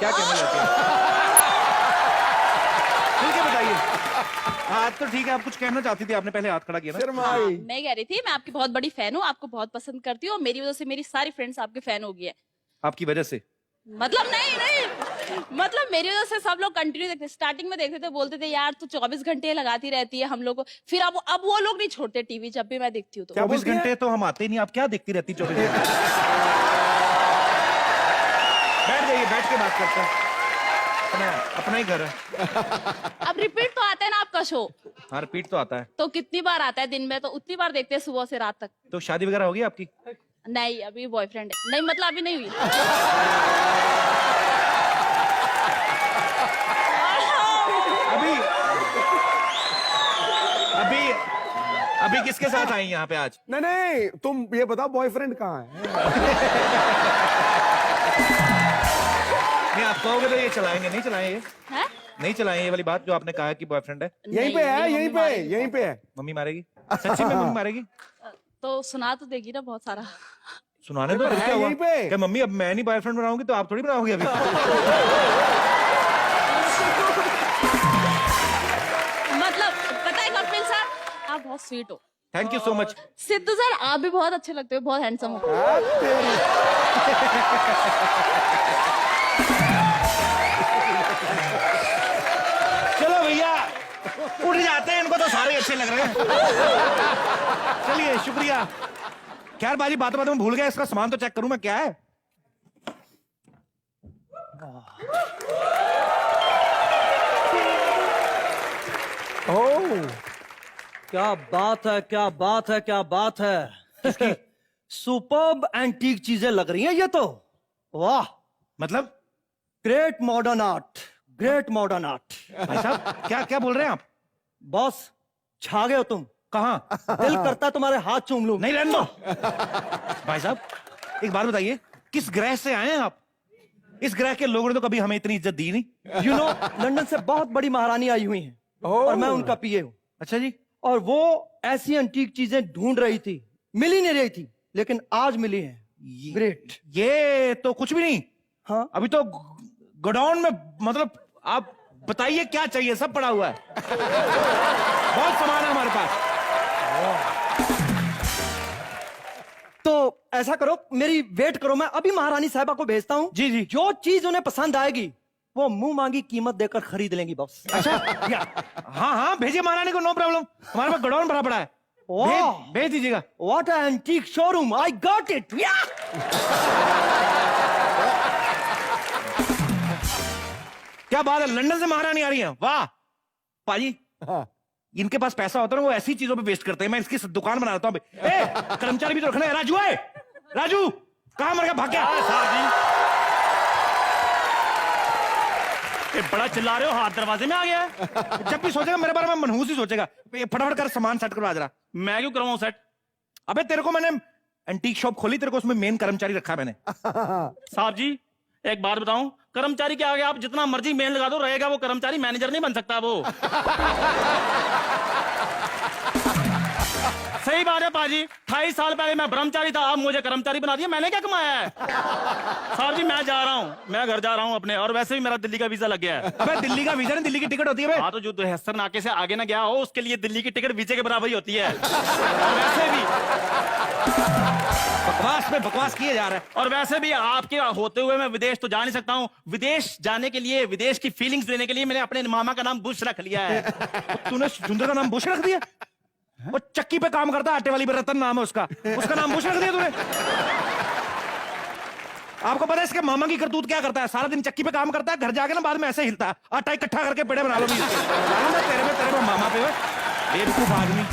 क्या कहने लगे? ठीक है बताइए। हाथ तो ठीक है, आप कुछ कहना चाहती थी, आपने पहले हाथ खड़ा किया ना। हाँ, मैं कह रही थी मैं आपकी बहुत बड़ी फैन हूँ, आपको बहुत पसंद करती हूँ और मेरी वजह से मेरी सारी फ्रेंड्स आपके फैन हो गई है। आपकी वजह से? मतलब नहीं मतलब मेरी वजह से सब लोग कंटिन्यू देखते, स्टार्टिंग में देखते थे, बोलते थे यार तू 24 घंटे लगाती रहती है हम लोग को, फिर अब वो लोग नहीं छोड़ते टीवी, जब भी मैं देखती हूँ तो। 24 घंटे तो हम आते नहीं, आप क्या देखती रहती 24 घंटे? बैठ जाइए, बैठ के बात करते हैं, अपना ही घर है। अब रिपीट तो आता है ना आपका शो, हाँ रिपीट तो आता है। तो कितनी बार आता है दिन में, तो उतनी बार देखते हैं सुबह से रात तक। तो शादी वगैरह होगी आपकी? नहीं अभी बॉयफ्रेंड है, नहीं मतलब अभी नहीं हुई। अभी अभी अभी किसके साथ आई यहाँ पे आज? नहीं तुम ये बताओ बॉयफ्रेंड कहाँ है? नहीं आप कहोगे तो ये चलाएंगे, नहीं चलाएंगे? है? नहीं चलाएंगे ये वाली बात जो आपने कहा कि बॉयफ्रेंड है? यहीं पे है, यहीं पे, यहीं पे है। मम्मी मारेगी? सच्ची में मम्मी मारेगी? तो सुना तो देगी ना बहुत सारा। सुनाने दो, फिर क्या हुआ? यहीं पे। क्या मम्मी अब मैं नहीं बॉयफ्रेंड बनाऊंगी तो आप थोड़ी बनाओगे अभी? मतलब पता है कपिल सर, आप बहुत स्वीट हो। Thank you so much. Sidhu sir आप भी बहुत अच्छे लगते हो, बहुत हैंडसम हो। चलो भैया उठ जाते हैं, इनको तो सारे अच्छे लग रहे हैं। चलिए शुक्रिया। खैर बाजी बातों बातों में भूल गया, इसका सामान तो चेक करूं मैं, क्या है? ओह क्या बात है, क्या बात है, क्या बात है। सुपर्ब एंटीक चीजें लग रही हैं ये तो। वाह, मतलब great modern art, great modern art. भाई साहब क्या क्या बोल रहे हैं आप? बॉस छा गए हो तुम। कहाँ? दिल करता है तुम्हारे हाथ चूम लूं। नहीं रहने दो। भाई साहब एक बात बताइए, किस ग्रह से आए हैं आप? इस ग्रह के लोगों ने तो कभी हमें इतनी इज्जत दी नहीं। यू नो लंदन से बहुत बड़ी महारानी आई हुई हैं और मैं उनका पीए हूँ। अच्छा जी। और वो ऐसी एंटीक चीजें ढूंढ रही थी, मिल ही नहीं रही थी, लेकिन आज मिली है। ग्रेट। ये तो कुछ भी नहीं। हाँ अभी तो गोडाउन में, मतलब आप बताइए क्या चाहिए, सब पड़ा हुआ है। बहुत सामान है हमारे पास। तो ऐसा करो, मेरी वेट करो, मैं अभी महारानी साहिबा को भेजता हूँ। जी जी। जो चीज उन्हें पसंद आएगी वो मुंह मांगी कीमत देकर खरीद लेंगी बॉस। अच्छा हाँ हाँ भेजिए महारानी को, नो प्रॉब्लम, हमारे पास गोडाउन भरा पड़ा है। भेज दीजिएगा। What a antique showroom, I got it. क्या बात है, लंदन से महारानी आ रही है? वाह पाजी। हाँ। इनके पास पैसा होता है ना, वो ऐसी चीजों पे वेस्ट करते हैं। मैं इसकी दुकान बना देता हूँ। कर्मचारी भी तो रखना है। राजू है, राजू कहाँ मर गया, भाग गया? साहब जी ये बड़ा चिल्ला रहे हो, हाथ दरवाजे में आ गया है। जब भी सोचेगा मेरे बारे में मनहूस ही सोचेगा। फटाफट कर सामान सेट करवा जरा। मैं क्यों करवाऊं सेट? अबे तेरे को मैंने एंटीक शॉप खोली, तेरे को उसमें मेन कर्मचारी रखा मैंने। साहब जी एक बात बताऊं, कर्मचारी के आगे आप जितना मर्जी मेल लगा दो, रहेगा वो कर्मचारी, मैनेजर नहीं बन सकता वो। सही बात है पाजी, 28 साल पहले मैं ब्रह्मचारी था, अब मुझे कर्मचारी बना दिया, मैंने क्या कमाया है? साहब जी मैं जा रहा हूँ, मैं घर जा रहा हूँ अपने, और वैसे भी मेरा दिल्ली का वीजा लग गया है। अबे दिल्ली का वीजा नहीं, दिल्ली की टिकट होती है। हाँ तो जो दहस्तर नाके से आगे ना गया हो उसके लिए दिल्ली की टिकट वीजे के बराबर ही होती है। और वैसे भी बकवास में बकवास किए जा रहा है। और वैसे भी आपके होते हुए मैं विदेश तो जा नहीं सकता हूँ। विदेश जाने के लिए, विदेश की फीलिंग्स लेने के लिए मैंने अपने मामा का नाम बुश रख लिया है। तूने जुंदर का नाम बुश रख दिया? वो चक्की पे काम करता है, आटे वाली पे, रतन नाम है उसका, उसका नाम बुश रख दिया तूने? आपको पता है इसके मामा की करतूत क्या करता है? सारा दिन चक्की पे काम करता है, घर जाके ना बाद में ऐसे हिलता है, आटा इकट्ठा करके पेड़े बना लो। तेरे में मामा पे बेवकूफ आदमी।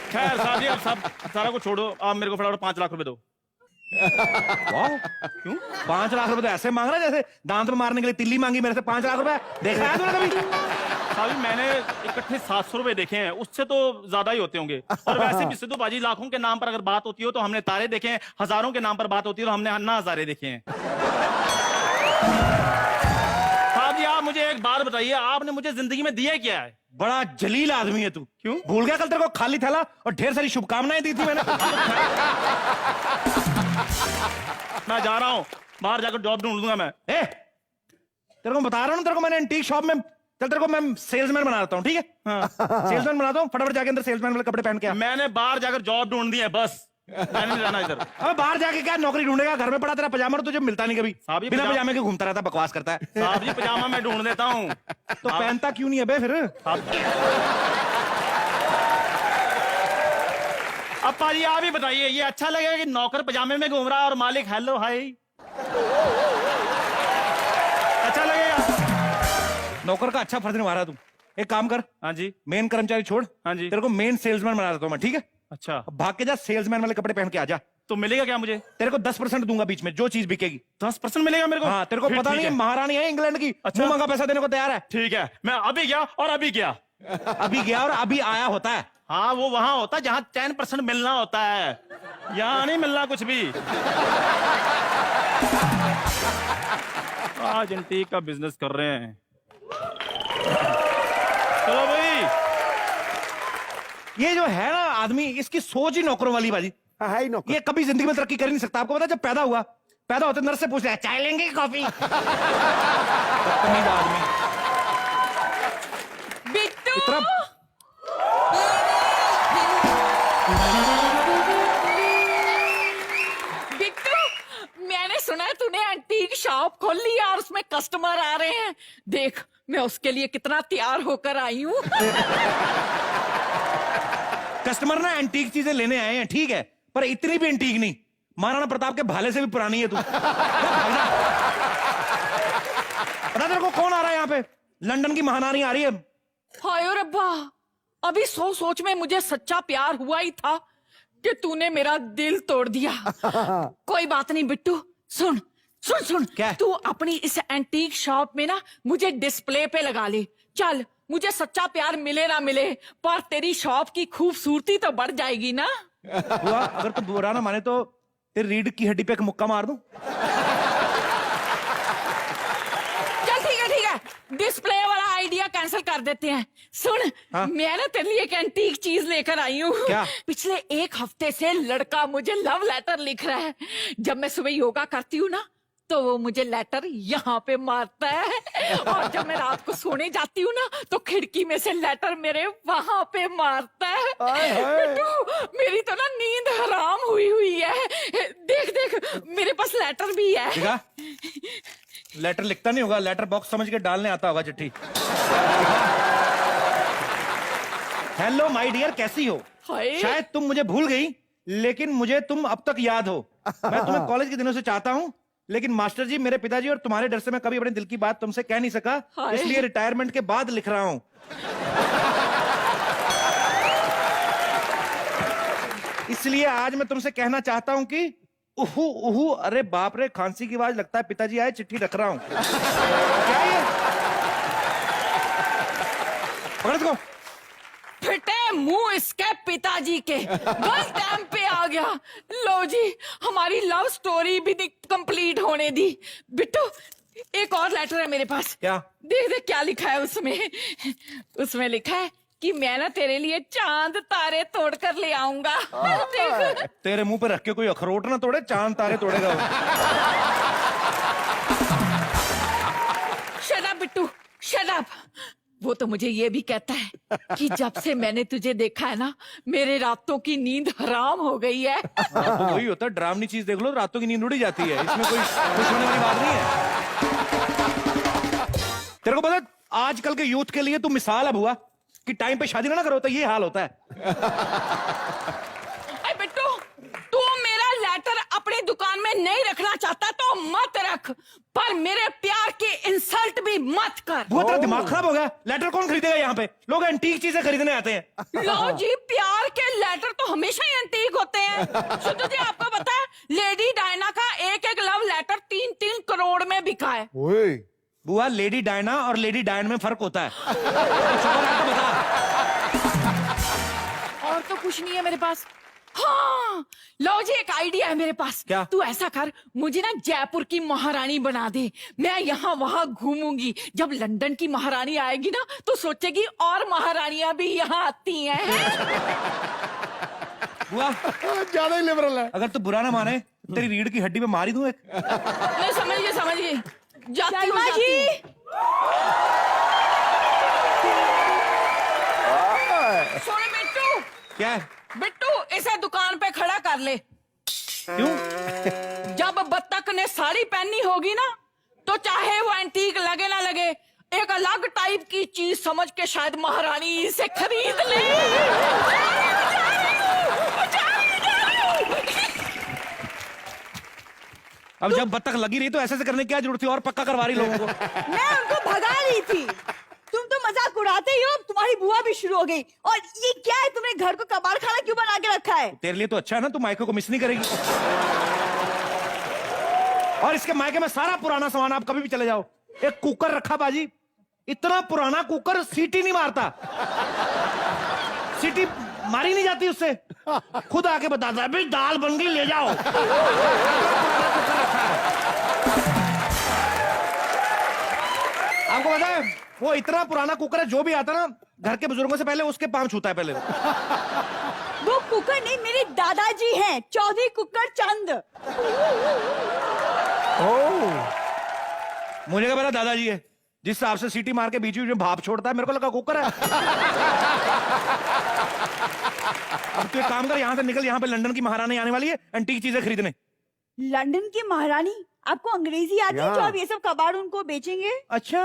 खैर साहब जी अब सब सारा को छोड़ो, आप मेरे को फटाफट 5 लाख रुपए दो। वाह क्यों 5 लाख रुपए? तो ऐसे मांग रहा है जैसे दांत में मारने के लिए तिल्ली मांगी मेरे से 5 लाख रुपए। देखा है तूने कभी? साहब जी मैंने इकट्ठे 700 रुपए देखे हैं, उससे तो ज्यादा ही होते होंगे। और वैसे भी सिद्धू बाजी लाखों के नाम पर अगर बात होती हो तो हमने तारे देखे हैं, हजारों के नाम पर बात होती है तो हमने अन्ना हजारे देखे हैं। साहब जी आप मुझे एक बात बताइए, आपने मुझे जिंदगी में दिया क्या है? बड़ा जलील आदमी है तू। क्यों? भूल गया कल तेरे को खाली थैला और ढेर सारी शुभकामनाएं दी थी मैंने। मैं जा रहा हूँ, बाहर जाकर जॉब ढूंढ लूंगा मैं। तेरे को बता रहा हूँ, तेरे को मैंने एंटीक शॉप में, चल तेरे को मैं सेल्समैन बना देता हूँ, ठीक है? हाँ। सेल्समैन बनाता हूँ, फटाफट जाके अंदर सेल्समैन वाले कपड़े पहन के आ। मैंने बाहर जाकर जॉब ढूंढ दी है, बस मैंने नहीं रहना इधर। अब बाहर जाके क्या नौकरी ढूंढेगा? घर में पड़ा तेरा पजामा, तुझे मिलता नहीं कभी, साहब जी, बिना पजामा- पजामे के घूमता रहता, बकवास करता है। साहब जी पजामा मैं ढूंढ देता हूँ। तो पहनता क्यों नहीं है बे फिर? अब पाजी आप ही बताइए, ये अच्छा लगेगा कि नौकर पजामे में घूम रहा है और मालिक हेलो हाय? अच्छा लगेगा? नौकर का अच्छा फर्ज निभा रहा तू। एक काम कर, हाँ जी, मेन कर्मचारी छोड़, हाँ जी। तेरे को मेन सेल्समैन बना देता हूँ मैं, ठीक है? अच्छा, अब भाग के जा, सेल्समैन वाले कपड़े पहन के आ जा। तो मिलेगा क्या मुझे? तेरे को 10% दूंगा बीच में, जो चीज बिकेगी। 10% मिलेगा मेरे को? हाँ, तेरे को फिर पता ठीक नहीं है, है। महारानी है इंग्लैंड की, अच्छा। मुंह मंगा पैसा देने को तैयार है। ठीक है, मैं अभी गया और अभी गया। अभी गया और अभी आया होता है। हाँ, वो वहां होता है जहां 10% मिलना होता है, यहाँ नहीं मिलना कुछ भी। आज एंटीक का बिजनेस कर रहे हैं। चलो भाई, ये जो है ना आदमी, इसकी सोच ही नौकरों वाली बाजी। हाँ, है ही नौकर। ये कभी जिंदगी में तरक्की कर ही नहीं सकता। आपको पता है, जब पैदा होते नर्स से पूछ रहा है, चाय लेंगे कि कॉफी? बदतमीज आदमी। बिट्टू इतना बिट्टू, मैंने सुना है तूने एंटीक शॉप खोल ली है और उसमें कस्टमर आ रहे हैं। देख, मैं उसके लिए कितना तैयार होकर आई हूँ। कस्टमर ना एंटीक चीजें लेने आए हैं, ठीक है, पर इतनी भी एंटीक नहीं। महाराणा प्रताप के भाले से भी पुरानी है तू। पता तेरे को कौन आ रहा है यहाँ पे? लंदन की महारानी आ रही है। हाय रब्बा, अभी सोच में मुझे सच्चा प्यार हुआ ही था कि तूने मेरा दिल तोड़ दिया। कोई बात नहीं बिट्टू, सुन सुन सुन, क्या? तू अपनी इस एंटीक शॉप में ना मुझे डिस्प्ले पे लगा ले। चल, मुझे सच्चा प्यार मिले ना मिले, पर तेरी शॉप की खूबसूरती तो बढ़ जाएगी ना। हुआ, अगर तू बुरा ना माने तो तेरी रीढ़ की हड्डी पे एक मुक्का मार दूं। चल ठीक है, डिस्प्ले वाला आइडिया कैंसिल कर देते हैं। सुन, हाँ? मैं ना तेरे लिए एक एंटीक चीज लेकर आई हूँ। क्या? पिछले एक हफ्ते से लड़का मुझे लव लेटर लिख रहा है। जब मैं सुबह योगा करती हूँ ना, तो वो मुझे लेटर यहाँ पे मारता है, और जब मैं रात को सोने जाती हूँ ना, तो खिड़की में से लेटर मेरे वहां पे मारता है। बिट्टू, मेरी तो ना नींद हराम हुई है। देख देख, मेरे पास लेटर भी है। देखा? लेटर लिखता नहीं होगा, लेटर बॉक्स समझ के डालने आता होगा चिट्ठी। हेलो माय डियर, कैसी हो? हाय। शायद तुम मुझे भूल गई, लेकिन मुझे तुम अब तक याद हो। मैं तुम्हें कॉलेज के दिनों से चाहता हूँ, लेकिन मास्टर जी, मेरे पिताजी और तुम्हारे डर से मैं कभी अपने दिल की बात तुमसे कह नहीं सका, हाय। इसलिए रिटायरमेंट के बाद लिख रहा हूँ। इसलिए आज मैं तुमसे कहना चाहता हूँ कि उहू उहू, अरे बाप रे, खांसी की आवाज, लगता है पिताजी आए, चिट्ठी रख रहा हूँ। क्या ये? पकड़ इसको। फिटे मुंह इसके पिताजी के, गलत टाइम पे आ गया। लो जी, हमारी लव स्टोरी भी कंप्लीट होने दी। बिट्टू, एक और लेटर है मेरे पास। क्या? देख देख क्या लिखा है उसमें। उसमें लिखा है कि मैं ना तेरे लिए चांद तारे तोड़ कर ले आऊंगा। देख। तेरे मुंह पे रख के कोई अखरोट ना तोड़े, चांद तारे तोड़ेगा वो। Shut up Bittu, shut up. वो तो मुझे ये भी कहता है कि जब से मैंने तुझे देखा है ना, मेरे रातों की नींद हराम हो गई है। हाँ, तो वही होता है, डरावनी चीज देख लो, रातों की नींद उड़ी जाती है। इसमें कोई खुश होने वाली बात नहीं है। तेरे को पता है, आजकल के यूथ के लिए तू मिसाल है बुआ, कि टाइम पे शादी ना करो तो ये हाल होता है। अरे बिट्टू, तू मेरा लेटर अपनी दुकान में नहीं रखना चाहता तो मत रख, पर मेरे प्यार की इंसल्ट भी मत कर। बुआ, तेरा दिमाग खराब हो गया? लेटर कौन खरीदेगा यहाँ पे? लोग एंटीक चीजें खरीदने आते हैं। लो जी, प्यार के लेटर तो हमेशा ही एंटीक होते हैं। शुद्ध जी, आपको पता है, लेडी डायना का एक एक लव लेटर 3-3 करोड़ में बिका है। ओए, बुआ, लेडी डायना और लेडी डायन में फर्क होता है। कुछ और है तो बता। और तो कुछ नहीं है मेरे पास। हाँ, लो जी, एक आइडिया है मेरे पास। क्या? तू ऐसा कर, मुझे ना जयपुर की महारानी बना दे। मैं यहाँ वहाँ घूमूंगी। जब लंदन की महारानी आएगी ना, तो सोचेगी और महारानियां भी यहाँ आती हैं। बुआ, ज्यादा ही लिबरल है। अगर तू बुरा ना माने, तेरी रीढ़ की हड्डी पे मारी दूं एक। नहीं, समझ गई। जाती हूँ, शर्मा जाती जी, हूँ। सुन बिट्टू, क्या है? बिट्टू इसे दुकान पे खड़ा कर ले। क्यों? जब बत्तख ने साड़ी पहनी होगी ना, तो चाहे वो एंटीक लगे ना लगे, एक अलग टाइप की चीज समझ के शायद महारानी इसे खरीद ले। अब जब बत्तख लगी रही तो ऐसे करने की क्या जरूरत थी, और पक्का करवा रही लोगों को। मैं उनको भगा रही थी। तुम तो मजाक उड़ाते ही हो, अब तुम्हारी बुआ भी शुरू हो गई। और ये क्या है, तुमने घर को कबाड़ खाना क्यों बना के रखा है? तेरे लिए तो अच्छा है ना, तू मायके को मिस नहीं करेगी। और इसके मायके में सारा पुराना सामान, आप कभी भी चले जाओ। एक कुकर रखा बाजी, इतना पुराना कुकर, सीटी नहीं मारता, सीटी मारी नहीं जाती उससे, खुद आके बताता है भाई दाल बन गई ले जाओ। आपको पता है वो इतना पुराना कुकर है, जो भी आता ना घर के बुजुर्गों से पहले उसके पांव छूता है पहले। वो कुकर नहीं, मेरे दादाजी हैं, चौधरी कुकर चंद। मुझे क्या पता दादाजी है, जिस हिसाब से सीटी मार के बीच में भाप छोड़ता है, मेरे को लगा कुकर है। अब तू एक काम कर, यहाँ से निकल, यहाँ पे लंदन की महारानी आने वाली है एंटीक चीजें खरीदने। लंदन की महारानी? आपको अंग्रेजी आती है जो आप ये सब कबाड़ उनको बेचेंगे? अच्छा।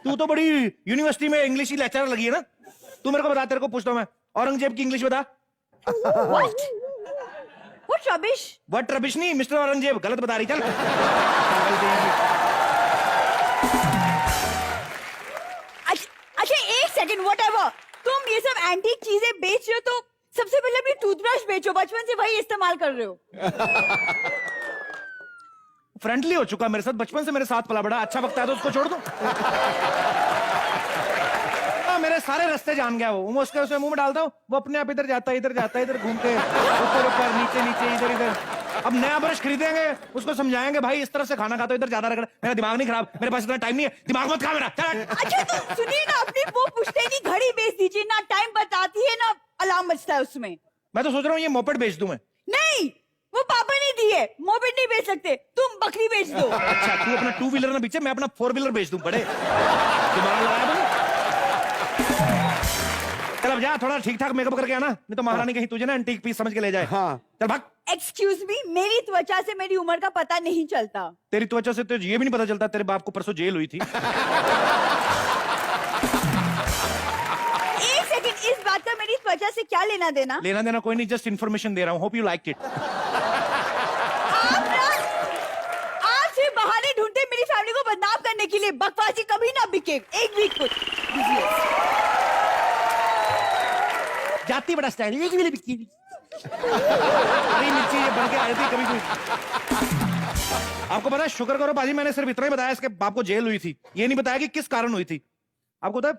तू तो बड़ी यूनिवर्सिटी में इंग्लिश की लेक्चरर लगी है ना। तू मेरे को बता, तेरे को पूछता हूं मैं, औरंगजेब की इंग्लिश बता। What? What rubbish? What rubbish नहीं, मिस्टर औरंगजेब, गलत बता रही। चल अच्छा एक सेकंड, whatever। तुम ये सब एंटीक चीजें बेच रहे हो तो सबसे पहले अपनी टूथब्रश बेचो, बचपन से वही इस्तेमाल कर रहे हो। फ्रेंडली हो चुका मेरे साथ, बचपन से मेरे साथ पला बड़ा। अच्छा वक्त है तो उसको छोड़ दूं। मेरे सारे रास्ते जान गया वो, मैं उसके मुंह में डालता हूँ, वो अपने आप इधर जाता है, इधर घूम के ऊपर ऊपर नीचे नीचे इधर इधर। अब नया ब्रश खरीदेंगे, उसको समझाएंगे भाई इस तरफ से खाना खाता, इधर ज्यादा रगड़। मेरा दिमाग नहीं खराब, मेरे पास इतना टाइम नहीं है, दिमाग मत खा मेरा। अच्छा तो सुनिए ना, अपनी वो पुश्तैनी घड़ी बेच दीजिए ना, टाइम बताती है ना, अलार्म बजता है उसमें। मैं तो सोच रहा हूँ ये मोपेड बेच दूं मैं। नहीं, वो पापा ने दी है, मोपेड नहीं बेच सकते, तुम बकरी बेच दो। अच्छा तू अपना 2 व्हीलर ना बेचे, मैं अपना 4 व्हीलर बेच दूं। बड़े दिमाग लगाया मैंने। चल अब जा, थोड़ा ठीक ठाक मेकअप करके आना, नहीं तो महारानी कहीं तुझे ना एंटीक पीस समझ के ले जाए। हाँ। चल भाग। एक्सक्यूज मी, मेरी त्वचा से मेरी उम्र का पता नहीं चलता। तेरी त्वचा से तो ये भी नहीं पता चलता तेरे बाप को परसों जेल हुई थी। एक सेकंड, इस बात का मेरी त्वचा से क्या लेना देना? लेना देना कोई नहीं, जस्ट इन्फॉर्मेशन दे रहा हूँ, होप यू लाइक इट। आप सिर्फ बहाने ढूंढते मेरी फैमिली को बदनाम करने के लिए। बकवासी कभी ना बिके, एक भी कुछ। जाती बड़ा स्टाइल, एक भी बिकी। अरे मिर्ची ये बढ़ के आई थी कभी कोई। आपको पता है, शुक्र करो बाजी, मैंने सिर्फ इतना ही बताया इसके बाप को जेल हुई थी, ये नहीं बताया कि किस कारण हुई थी। आपको पता है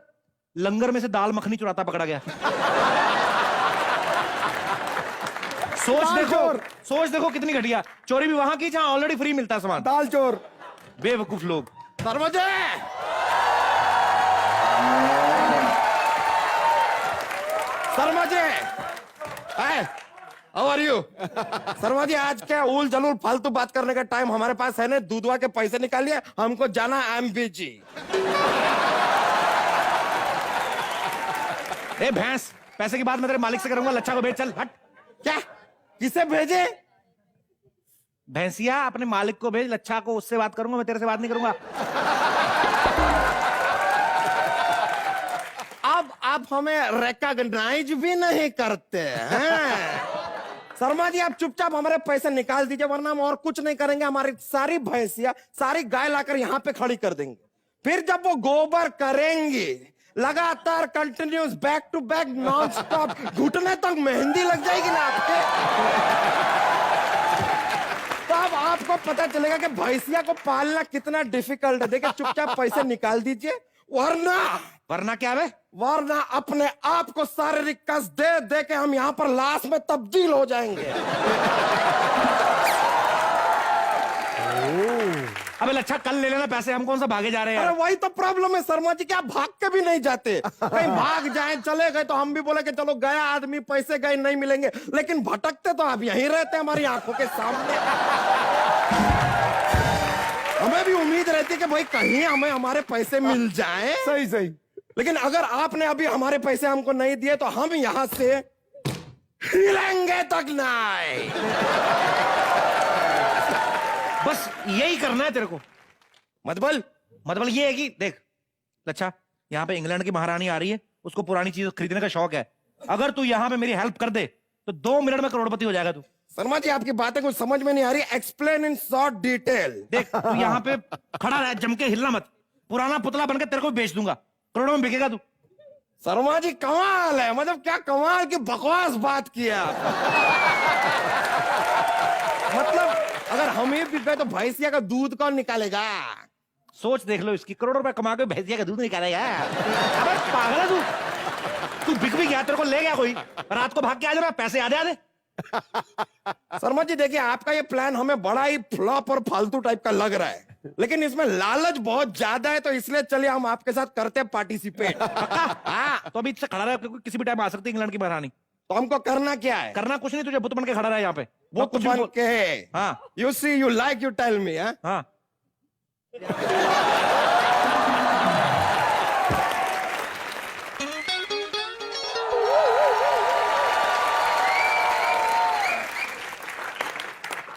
लंगर में से दाल मखनी चुराता पकड़ा गया। सोच देखो कितनी घटिया चोरी भी वहां की जहां ऑलरेडी फ्री मिलता है सामान। दाल चोर। बेवकूफ लोग। दरवाजे। How are you? Sharma ji, आज क्या उल जलूल फालतू बात करने का टाइम हमारे पास है ना। दूधवा के पैसे निकालिए, हमको जाना एमबीजी। ए भैंस, पैसे की बात मैं तेरे मालिक से करूंगा, लच्छा को भेज। चल हट। क्या? किसे भेजे? भैंसिया अपने मालिक को भेज, लच्छा को उससे बात करूंगा, मैं तेरे से बात नहीं करूंगा। अब आप हमें रिकॉग्नाइज भी नहीं करते हैं। शर्मा जी, आप चुपचाप हमारे पैसे निकाल दीजिए, वरना हम और कुछ नहीं करेंगे। हमारी सारी भैंसिया, सारी गाय लाकर यहाँ पे खड़ी कर देंगे। फिर जब वो गोबर करेंगे, लगातार continuous back to back non stop, घुटने तक मेहंदी लग जाएगी ना आपके। तब आपको पता चलेगा कि भैंसिया को पालना कितना डिफिकल्ट है। देखिए, चुपचाप पैसे निकाल दीजिए, वरना क्या है? वरना अपने आप को शारीरिक कष्ट दे दे के हम यहाँ पर लाश में तब्दील हो जाएंगे। अबे लच्छा, कल ले लेना पैसे, हम कौन सा भागे जा रहे हैं? अरे वही तो प्रॉब्लम है शर्मा जी, कि आप भाग के भी नहीं जाते। कहीं भाग जाए, चले गए तो हम भी बोले कि चलो गया आदमी, पैसे गए नहीं मिलेंगे, लेकिन भटकते तो आप यहीं रहते हमारी आंखों के सामने। हमें भी उम्मीद रहती है कि भाई कहीं हमें हमारे पैसे मिल जाएं। सही सही। लेकिन अगर आपने अभी हमारे पैसे हमको नहीं दिए तो हम यहाँ से हिलेंगे तक नहीं। बस यही करना है तेरे को। मतलब ये है कि देख अच्छा, यहाँ पे इंग्लैंड की महारानी आ रही है, उसको पुरानी चीज खरीदने का शौक है। अगर तू यहाँ पे मेरी हेल्प कर दे तो 2 मिनट में करोड़पति हो जाएगा तू। शर्मा जी आपकी बातें कुछ समझ में नहीं आ रही। Explain in short detail. देख तू यहाँ पे खड़ा रह, जम के हिलना मत। पुराना पुतला बनकर तेरे को बेच दूंगा, करोड़ों में बिकेगा तू। शर्मा जी कमाल है, मतलब क्या कमाल की बकवास बात किया। मतलब अगर हम ही बिक गए तो भैंसिया का दूध कौन निकालेगा? सोच देख लो इसकी, करोड़ों रुपए कमा के भैंसिया का दूध निकालेगा। अबे पागल है तू बिक भी गया, तेरे को ले गया कोई, रात को भाग के आ जाना, पैसे आधे आधे। शर्मा जी देखिए आपका ये प्लान हमें बड़ा ही फ्लॉप और फालतू टाइप का लग रहा है, लेकिन इसमें लालच बहुत ज्यादा है, तो इसलिए चलिए हम आपके साथ करते हैं पार्टिसिपेट। हाँ तो अभी इससे खड़ा रहा, किसी भी टाइम आ सकती है इंग्लैंड की महारानी। तो हमको करना क्या है? करना कुछ नहीं, तुझे बुत बन के खड़ा रहा है यहाँ पे। वो कुछ बन भी के। हाँ you see you like you tell me. हाँ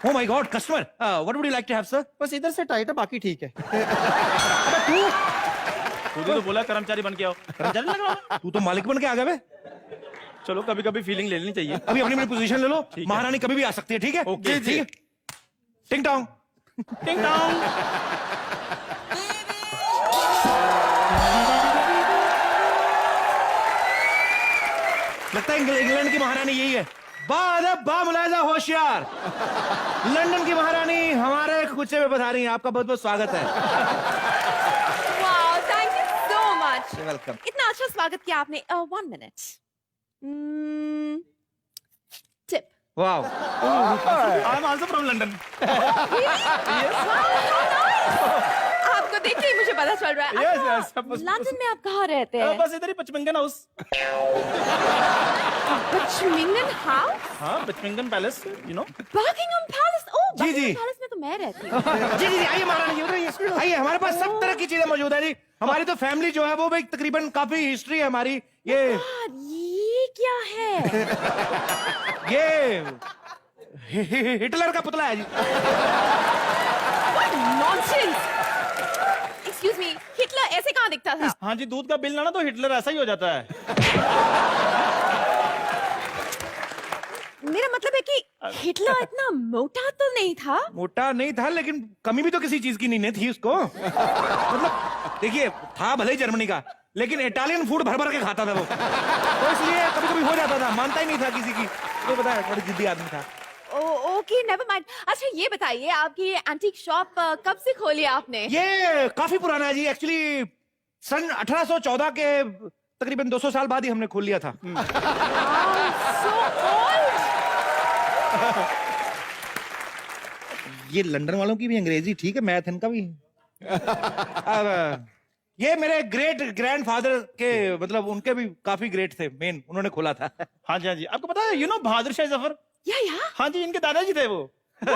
Oh my God, customer. What would you like to have, sir? बस इधर से टाइट है, बाकी ठीक है। खुद ही तो बोला कर्मचारी बन के आओ। कर्मचारी लग रहा है। तू तो मालिक बन के आ गया बे। चलो कभी कभी फीलिंग ले लेनी चाहिए। अभी अपनी अपनी पोजीशन ले लो, है। महारानी कभी भी आ सकती है, ठीक है? ओके, ठीक है। टिंग टोंग। टिंग टोंग। लगता है इंग्लैंड की महारानी यही है। मुलायजा होशियार, लंदन की महारानी हमारे कुचे में पधारी हैं। आपका बहुत बहुत स्वागत है। Wow, thank you so much. Welcome. इतना अच्छा स्वागत किया आपने। 1 minute. Tip. Wow, I am also from London. आपको देख के ही मुझे पता चल रहा है। Yes, अच्छा, yes, सब बस- लंदन में आप कहाँ रहते हैं? बस इधर ही पचमिंगन हाउस। Buckingham house? हाँ, Buckingham palace, you know. Buckingham palace? Oh, जी, जी। बकिंगम पैलेस में तो मैं रहती हूँ। जी जी जी, आइए महारानी जी, उधर आइए। हमारे पास सब तरह की चीजें मौजूद है जी। हमारी तो फैमिली जो है वो भी तकरीबन काफी हिस्ट्री है हमारी। ये क्या है? हिटलर का पुतला है जी। नॉनसेंस। एक्सक्यूज मी, हिटलर ऐसे कहाँ दिखता था? हाँ जी, दूध का बिल लाना तो हिटलर ऐसा ही हो जाता है। मेरा मतलब है कि हिटलर इतना मोटा तो नहीं था। मोटा नहीं था, लेकिन कमी भी तो किसी चीज की नहीं थी उसको। मतलब देखिए, था भले ही जर्मनी का, लेकिन इटालियन फूड भर भर के खाता था वो, तो इसलिए कभी कभी हो जाता था, मानता ही नहीं था किसी की। तो बताया, बड़ी जिद्दी आदमी था। Okay, never mind. अच्छा ये बताइए, आपकी ये एंटीक शॉप कब से खोली आपने? ये काफी पुराना है जी। एक्चुअली सन 1814 के तकरीबन 200 साल बाद ही हमने खोल लिया था। So old. ये लंदन वालों की भी अंग्रेजी ठीक है, मैथ इनका भी। अब ये मेरे ग्रेट ग्रैंडफादर के, मतलब उनके भी काफी ग्रेट थे, मेन उन्होंने खोला था। हाँ जी, हाँ जी। आपको पता है, यू नो बहादुर शाह जफर? या हाँ जी, इनके दादाजी थे वो। नहीं,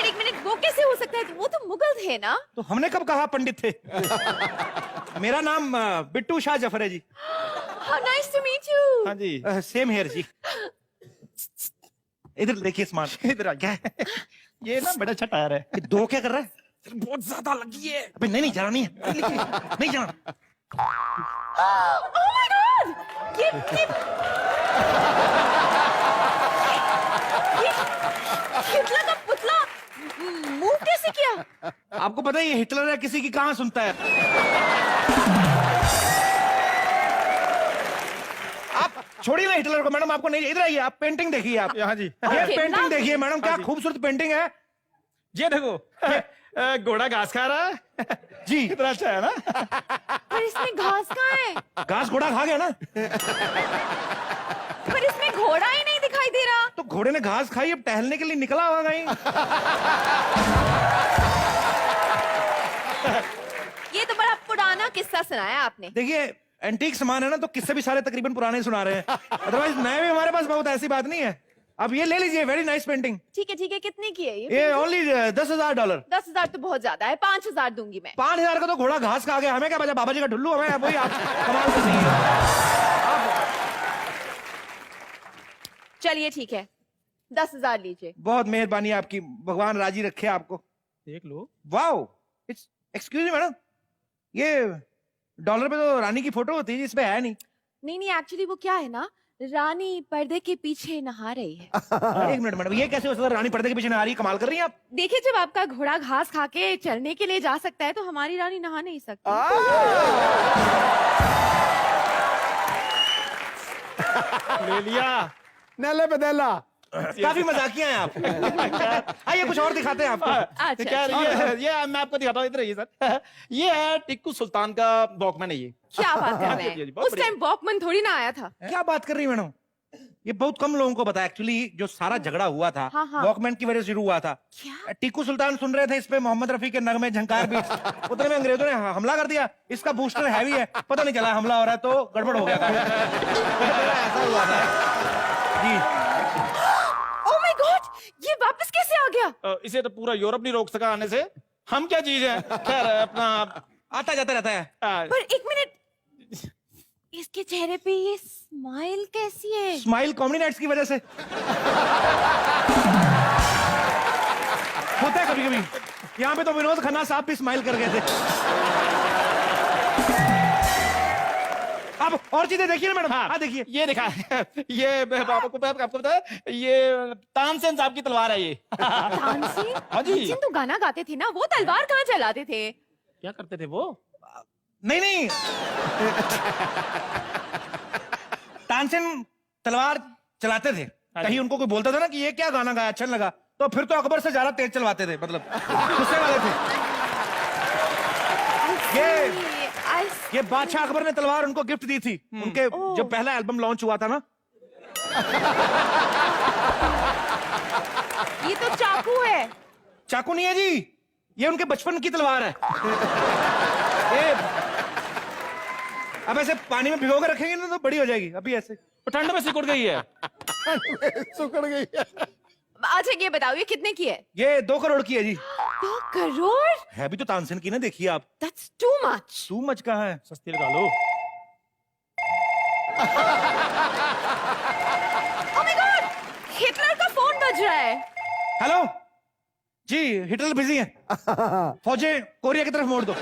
एक मिनट, वो कैसे हो सकता है? वो तो मुगल थे ना? तो हमने कब कहा पंडित थे? मेरा नाम बिट्टू शाह जफर है जी। How nice to meet you. हाँ जी। सेम हेयर जी। इधर देखिए स्मार्ट, इधर आ क्या है? ये ना बड़ा अच्छा टायर है। ये दो क्या कर रहा है? बहुत ज्यादा लगी है। अबे नहीं जाना, नहीं है, नहीं जाना। Oh my God! ये हिटलर का पुतला मूव कैसे किया? आपको पता है ये हिटलर है, किसी की कहां सुनता है। आप छोड़िए ना हिटलर को मैडम, आपको नहीं, इधर आइए, आप पेंटिंग देखिए। आप हाँ जी। ये Okay, पेंटिंग lovely. देखिए मैडम, क्या खूबसूरत पेंटिंग है। ये देखो, घोड़ा घास खा रहा है जी। कितना अच्छा है ना। पर इसमें घास कहाँ है? घास घोड़ा खा गया ना, पर इसमें घोड़ा ही नहीं दिखाई दे रहा। तो घोड़े ने घास खाई, अब टहलने के लिए निकला होगा कहीं। ये तो बड़ा पुराना किस्सा सुनाया आपने। देखिए एंटीक सामान है ना, तो किससे भी सारे तकरीबन पुराने सुना रहे हैं। अदरवाइज नए भी हमारे पास बहुत, ऐसी बात नहीं है। अब ये ले लीजिए, वेरी नाइस पेंटिंग। ठीक है, कितने की है ये? ये ओनली $10,000। 10,000 तो बहुत ज्यादा है, 5,000 दूंगी मैं। 5,000 का तो घोड़ा घास खा गया, हमें क्या बचा, बाबा जी का ढुल्लू हमें वही आप कमाल से सही है। चलिए ठीक है, 10,000 लीजिए। बहुत मेहरबानी आपकी, भगवान राजी रखे आपको। देख लो। Wow, it's excuse me madam, ये डॉलर पे तो रानी की फोटो होती है, इसमें है नहीं। नहीं, एक्चुअली वो क्या है ना, रानी पर्दे के पीछे नहा रही है। एक मिनट मैडम, ये कैसे हो सकता है, रानी पर्दे के पीछे नहा रही है, कमाल कर रही हैं आप। देखिए, जब आपका घोड़ा घास खा के चलने के लिए जा सकता है तो हमारी रानी नहा नहीं सकती। ले लिया। नेले बदेला। काफी मजाकिया हैं आप। आइए कुछ और दिखाते हैं आपको। अच्छा, क्या ये मैं आपको दिखाता हूँ, इधर आइए सर। ये है टिक्कू सुल्तान का वॉकमैन है ये। क्या बात कर रहे जी, हैं? बहुत उस टाइम वॉकमैन थोड़ी ना आया था। क्या बात कर रही है मैडम, ये बहुत कम लोगों को पता है एक्चुअली। जो सारा झगड़ा हुआ था हाँ, हाँ। वॉकमैन की वजह से शुरू हुआ था। क्या? टीकू सुल्तान सुन रहे थे, इस पे मोहम्मद रफी के नगमे झंकार भी, उतने में अंग्रेजों ने हमला कर दिया। इसका बूस्टर हैवी है, पता नहीं चला हमला हो रहा है तो गड़बड़ हो गया था। ऐसा हुआ था जी। ओह माय गॉड, ये वापस कैसे आ गया? इसे तो पूरा यूरोप नहीं रोक सका आने से, हम क्या चीज है। खैर अपना आता जाता रहता है। पर एक मिनट, इसके चेहरे पे ये स्माइल कैसी है? स्माइल कॉमेडी नाइट्स की वजह से होता है कभी कभी। यहाँ पे तो विनोद खन्ना साहब भी स्माइल कर गए थे। अब और चीजें देखिए ना मैडम। हाँ देखिए, ये दिखा। ये आपको पता है, ये तानसेन साहब की तलवार है ये। तानसेन? हाँ जी। तानसेन तो गाना गाते थे ना, वो तलवार कहाँ चलाते थे? क्या करते थे वो? नहीं तानसेन तलवार चलाते थे। कहीं उनको कोई बोलता था ना कि ये क्या गाना गाया, अच्छा नहीं लगा, तो फिर तो अकबर से ज्यादा तेज चलवाते थे, मतलब गुस्से वाले थे। ये बादशाह अकबर ने तलवार उनको गिफ्ट दी थी, उनके जब पहला एल्बम लॉन्च हुआ था ना। ये तो चाकू है। चाकू नहीं है जी, ये उनके बचपन की तलवार है। ये अब ऐसे पानी में भिगो के रखेंगे ना तो बड़ी हो जाएगी, अभी ऐसे ठंड में सिकुड़ गई है। सुकड़ गई है। अच्छा ये बताओ, ये कितने की है? ये 2 करोड़ की है जी। 2 करोड़? है भी तो तानसेन की ना, देखिए आप। That's too much. Too much का है। सस्ती लगा लो। Oh my God! हिटलर का फोन बज रहा है। हेलो जी, हिटलर बिजी है, फौजें कोरिया की तरफ मोड़ दो।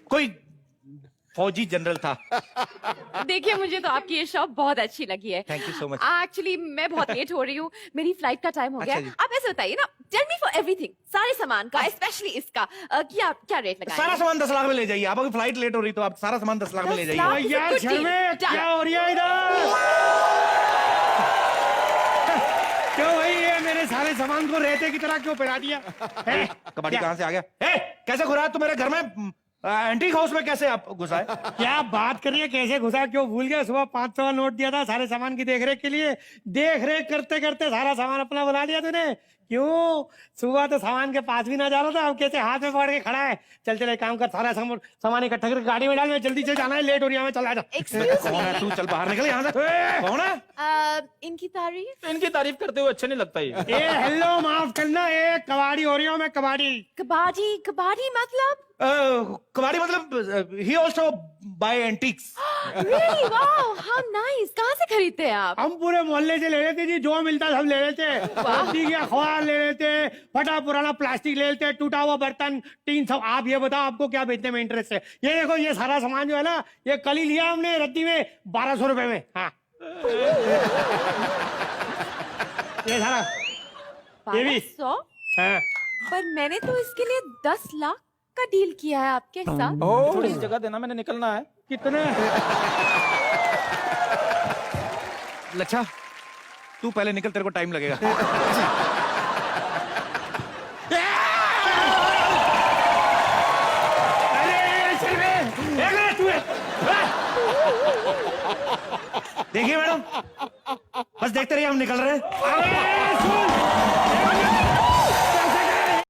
कोई फौजी जनरल था। देखिए, मुझे तो आपकी ये शॉप बहुत अच्छी लगी है। Thank you so much. Actually मैं बहुत लेट हो रही हूँ, मेरी फ्लाइट का टाइम हो गया। अच्छा जी। आप ऐसे बताइए ना, टेल मी फॉर एवरीथिंग, सारे सामान का, स्पेशली इसका, क्या रेट लगाएंगे? सारा सामान 10 लाख में ले जाइए। आप अभी फ्लाइट लेट हो रही तो आप सारा सामान 10 लाख में ले 10 लाख जाइए। is a good deal. क्या हो रही है इधर? क्यों भाई, ये मेरे सारे सामान को रेते की तरह क्यों पहरा दिया? कबाड़ी कहाँ से आ गया? कैसे घुरा तू मेरे घर में? एंटीक हाउस में कैसे आप घुसा है? क्या बात कर रही है, कैसे घुसा, क्यों भूल गया? सुबह 500 का नोट दिया था सारे सामान की देखरेख के लिए। देखरेख करते करते सारा सामान अपना बना लिया तूने। क्यों? सुबह तो सामान के पास भी ना जा रहा था, अब कैसे हाथ में पकड़ के खड़ा है। चल चल, एक काम कर, सारा सामान इकट्ठा करके गाड़ी में डाल, मैं जल्दी से जाना है, लेट हो रही है, मैं चला जा। Excuse कौन है me. तू? चल बाहर निकल यहाँ से। कौन है? इनकी तारीफ? इनकी तारीफ करते हुए अच्छा नहीं लगता ये। ए हेलो, माफ करना, ए कबाड़ी हो रही हूँ मैं, कबाड़ी। कबाड़ी मतलब? कबाड़ी मतलब ही also buy antiques. Really? Wow, how nice. कहाँ से खरीदते हैं आप? हम पूरे मोहल्ले से ले लेते जी, जो मिलता सब ले लेते। रद्दी के अखबार ले लेते, फटा पुराना प्लास्टिक ले लेते, टूटा हुआ बर्तन, टीन, सब। आप ये बताओ, आपको क्या बेचने में इंटरेस्ट है? ये देखो, ये सारा सामान जो है ना, ये कल ही लिया हमने रद्दी में 1200 रुपए में। हाँ ये सारा, ये भी। 1200? हाँ। पर मैंने तो इसके लिए 10 लाख का डील किया है आपके साथ। थोड़ी सी जगह देना, मैंने निकलना है। कितने? लच्छा तू पहले निकल, तेरे को टाइम लगेगा। देखिए मैडम, बस देखते रहिए, हम निकल रहे हैं।